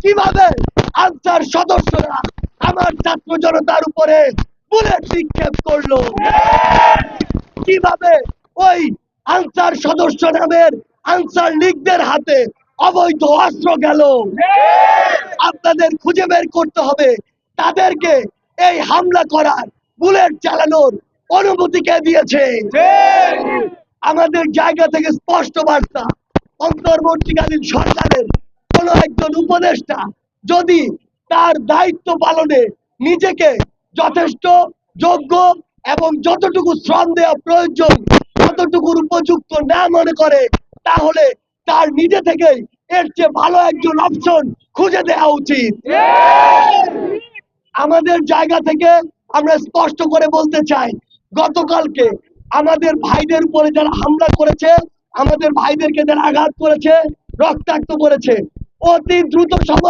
কিভাবে আনসার সদস্যরা আমার ছাত্র জনতার উপরে বুলেট নিক্ষেপ করলো, কিভাবে ওই আনসার সদস্য নামের আনসার লীগদের হাতে অবৈধ অস্ত্র গেল। আপনাদের খুঁজে বের করতে হবে তাদেরকে এই হামলা করার, বুলেট চালানোর অনুমতি কে দিয়েছে। আমাদের জায়গা থেকে স্পষ্ট বার্তা, অন্তর্বর্তীকালীন সরকারের কোন একজন উপদেষ্টা যদি তার দায়িত্ব পালনে নিজেকে যথেষ্ট যোগ্য এবং যতটুকু শ্রম দেওয়া প্রয়োজন ততটুকুর উপযুক্ত না মনে করে, তাহলে তার নিজে থেকেই এর চেয়ে ভালো একজন অপশন খুঁজে দেওয়া উচিত। আমাদের জায়গা থেকে আমরা স্পষ্ট করে বলতে চাই, গতকালকে আমাদের ভাইদের উপরে যারা হামলা করেছে, আমাদের ভাইদেরকে যারা আঘাত করেছে, রক্তাক্ত করেছে, অতি দ্রুত সময়